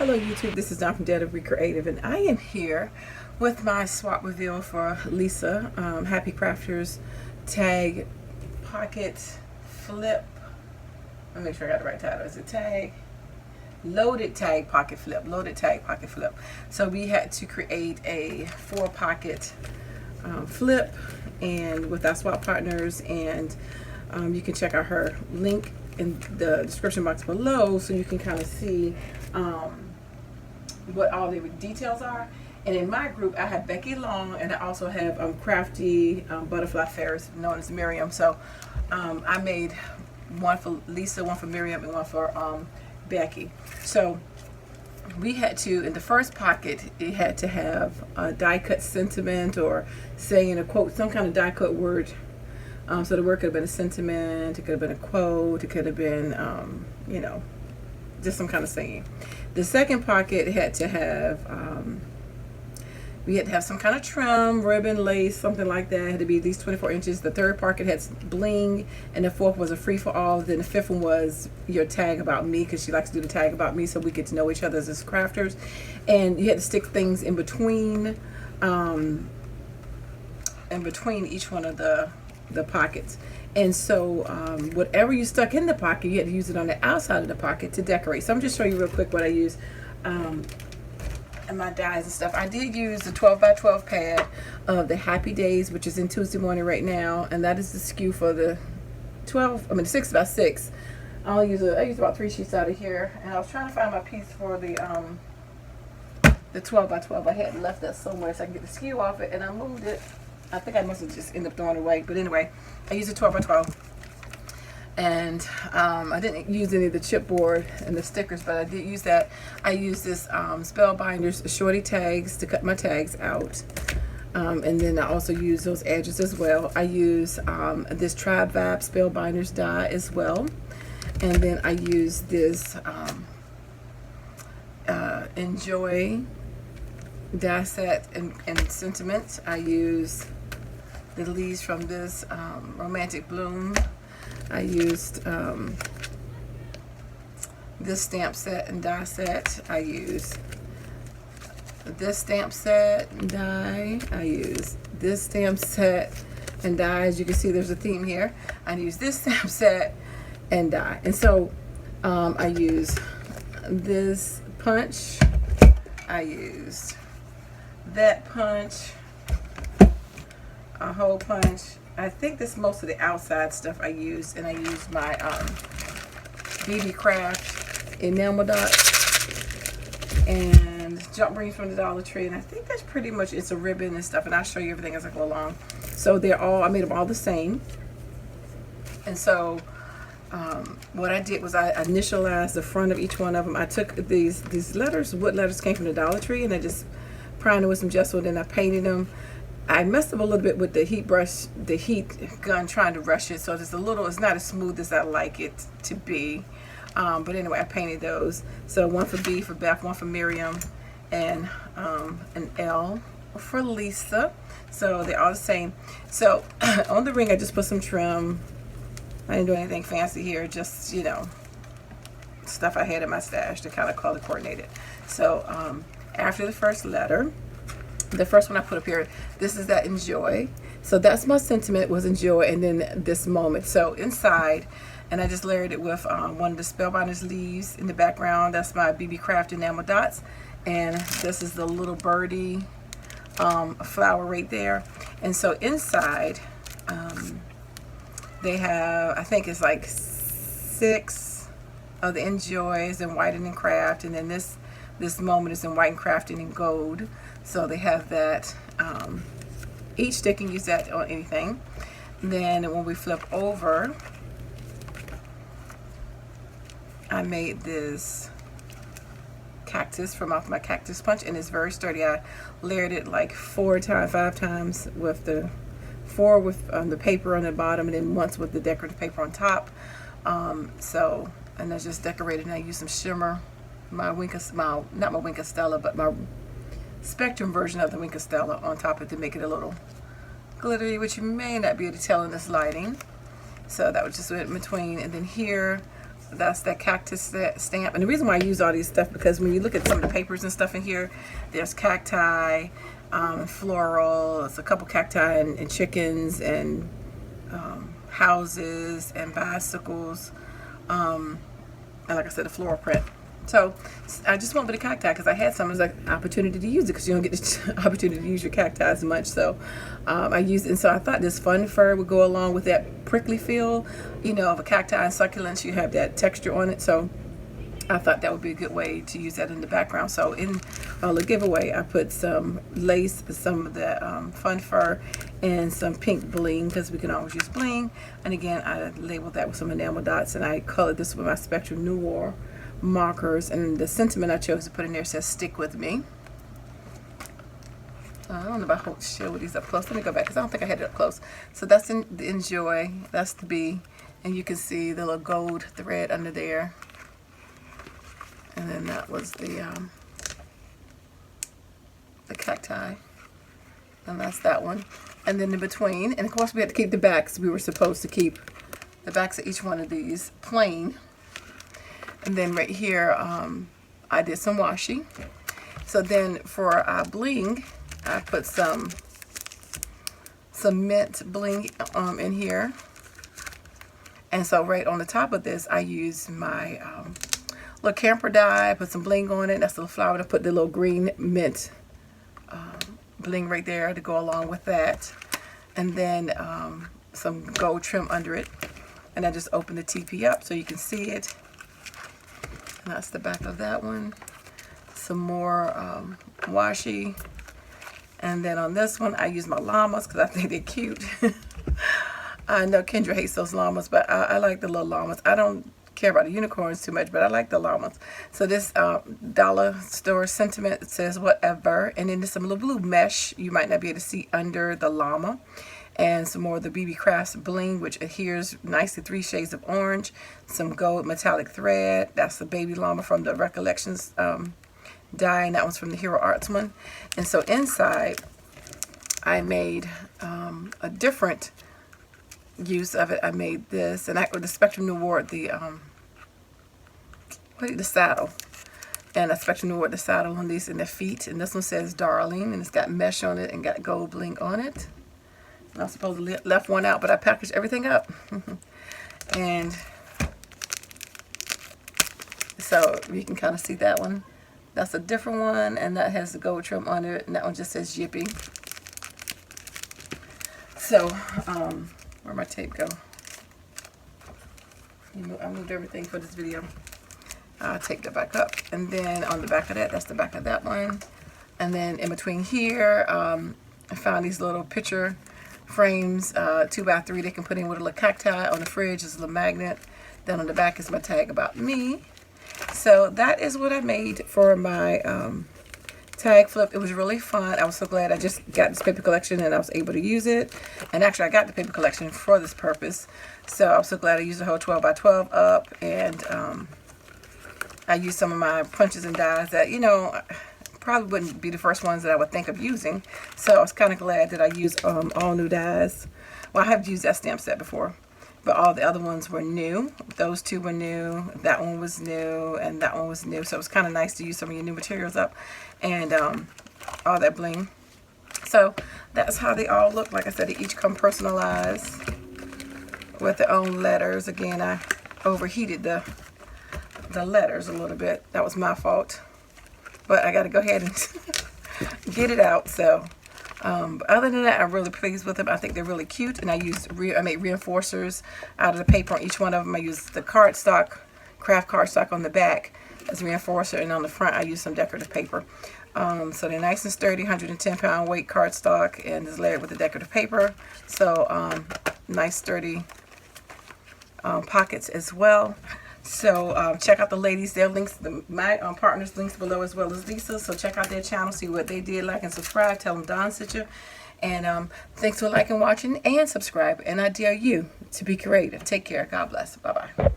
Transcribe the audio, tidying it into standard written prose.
Hello YouTube, this is Dawn from DaretoBeCreative, and I am here with my swap reveal for Lisa, Happycrafter's tag pocket flip. Let me make sure I got the right title. Is it tag? Loaded tag pocket flip. Loaded tag pocket flip. So we had to create a 4-pocket flip and with our swap partners, and you can check out her link in the description box below so you can kind of see what all the details are. And in my group I have Becky Long, and I also have Crafty, Butterfly Ferris, known as Miriam. So I made one for Lisa, one for Miriam, and one for Becky. So we had to, in the first pocket, it had to have a die cut sentiment, or saying a quote, some kind of die cut word. So the word could have been a sentiment, it could have been a quote, it could have been, you know, just some kind of saying. The second pocket had to have, we had to have some kind of trim, ribbon, lace, something like that. It had to be at least 24 inches. The third pocket had bling, and the fourth was a free for all. Then the fifth one was your tag about me, because she likes to do the tag about me, so we get to know each other as crafters. And you had to stick things in between each one of the pockets. And so whatever you stuck in the pocket, you had to use it on the outside of the pocket to decorate. So I'm just showing you real quick what I use and my dies and stuff. I did use the 12x12 pad of the Happy Days, which is in Tuesday morning right now, and that is the SKU for the 6x6. I use about 3 sheets out of here, and I was trying to find my piece for the 12x12. I had left that somewhere so I can get the SKU off it, and I moved it. I think I must have just ended up throwing it away, but anyway, I used a 12x12, and I didn't use any of the chipboard and the stickers, but I did use that. I used this Spellbinders shorty tags to cut my tags out, and then I also use those edges as well. I use this Tribe Vibe Spellbinders die as well, and then I use this Enjoy die set and sentiment. I use the leaves from this Romantic Bloom. I used this stamp set and die set. I use this stamp set and die. I use this stamp set and die. As you can see, there's a theme here. I use this stamp set and die. And so I use this punch. I used that punch, a hole punch. I think this is most of the outside stuff I used, and I used my BB Craft enamel dots and jump rings from the Dollar Tree, and I think that's pretty much it's a ribbon and stuff, and I'll show you everything as I go along. So they're all, I made them all the same. And so what I did was I initialized the front of each one of them. I took these letters, wood letters came from the Dollar Tree, and I just primed them with some gesso, and then I painted them. I messed up a little bit with the heat brush, the heat gun, trying to rush it, so it's not as smooth as I like it to be. But anyway, I painted those. So one for B for Beth, one for Miriam, and an L for Lisa. So they're all the same. So on the ring, I just put some trim. I didn't do anything fancy here, just, you know, stuff I had in my stash to kind of color coordinate it. So after the first letter, the first one I put up here, this is that Enjoy. So that's my sentiment, was enjoy, and then this moment. So inside, and I just layered it with one of the Spellbinders leaves in the background. That's my BB Craft enamel dots, and this is the little birdie flower right there. And so inside, they have, I think it's like 6 of the Enjoys in white and in craft, and then this moment is in white and craft and in gold. So they have that. Each stick can use that on anything. Then when we flip over, I made this cactus from off my cactus punch, and it's very sturdy. I layered it like 5 times with the 4 with the paper on the bottom, and then once with the decorative paper on top. So, and I just decorated, and I used some shimmer, not my Wink of Stella, but my Spectrum version of the Wink of Stella on top of it to make it a little glittery, which you may not be able to tell in this lighting. So that was just in between. And then here, That's that cactus stamp. And the reason why I use all these stuff, because when you look at some of the papers and stuff in here, there's cacti, floral, there's a couple cacti and chickens and houses and bicycles, and like I said, a floral print. So I just went with the cacti because I had some as an opportunity to use it, because you don't get the opportunity to use your cacti as much. So I used it, and so I thought this fun fur would go along with that prickly feel, you know, of a cacti and succulents. You have that texture on it, so I thought that would be a good way to use that in the background. So in the giveaway, I put some lace, some of the fun fur, and some pink bling, because we can always use bling. And again, I labeled that with some enamel dots, and I colored this with my Spectrum Noir markers, and the sentiment I chose to put in there says "Stick with me." I don't know if I show these up close. Let me go back, because I don't think I had it up close. So that's the Enjoy, that's the B, and you can see the little gold thread under there. And then that was the cacti, and that's that one. And then in between, and of course we had to keep the backs. We were supposed to keep the backs of each one of these plain. And then right here, I did some washi. So then for bling, I put some mint bling in here. And so right on the top of this, I used my little camper die, put some bling on it. That's the little flower. I put the little green mint bling right there to go along with that. And then some gold trim under it. And I just opened the TP up so you can see it. And that's the back of that one. Some more washi. And then on this one, I use my llamas because I think they're cute. I know Kendra hates those llamas, but I like the little llamas. I don't care about the unicorns too much, but I like the llamas. So this dollar store sentiment, it says whatever. And then there's some little blue mesh you might not be able to see under the llama. And some more of the BB Crafts bling, which adheres nicely, 3 shades of orange, some gold metallic thread. That's the baby llama from the Recollections die, and that one's from the Hero Arts one. And so inside, I made a different use of it. I made this, and with the Spectrum Noir, the saddle, and a Spectrum Noir, the saddle on these, and the feet. And this one says Darling, and it's got mesh on it and got gold bling on it. I supposedly left one out, but I packaged everything up. And so you can kind of see that one. That's a different one, and that has the gold trim on it, and that one just says Yippee. So, where'd my tape go? I moved everything for this video. I'll take that back up. And then on the back of that, that's the back of that one. And then in between here, I found these little picture frames, 2x3 they can put in with a little cacti. On the fridge is a little magnet. Then on the back is my tag about me. So that is what I made for my tag flip. It was really fun. I was so glad I just got this paper collection and I was able to use it. And actually I got the paper collection for this purpose. So I was so glad I used the whole 12x12 up. And I used some of my punches and dies that, you know, probably wouldn't be the first ones that I would think of using. So I was kind of glad that I used all new dies. Well, I have used that stamp set before, but all the other ones were new. Those two were new, that one was new, and that one was new. So it was kind of nice to use some of your new materials up, and all that bling. So that's how they all look. Like I said, they each come personalized with their own letters. Again, I overheated the letters a little bit. That was my fault. But I got to go ahead and get it out. So, other than that, I'm really pleased with them. I think they're really cute. And I made reinforcers out of the paper on each one of them. I used the cardstock, craft cardstock on the back as a reinforcer. And on the front, I used some decorative paper. So they're nice and sturdy, 110-pound weight cardstock. And it's layered with the decorative paper. So, nice sturdy pockets as well. So check out the ladies, their links, my partners' links below, as well as Lisa's. So check out their channel, see what they did, like and subscribe. Tell them Don sent you. And thanks for liking, watching, and subscribe. And I dare you to be creative. Take care. God bless. Bye-bye.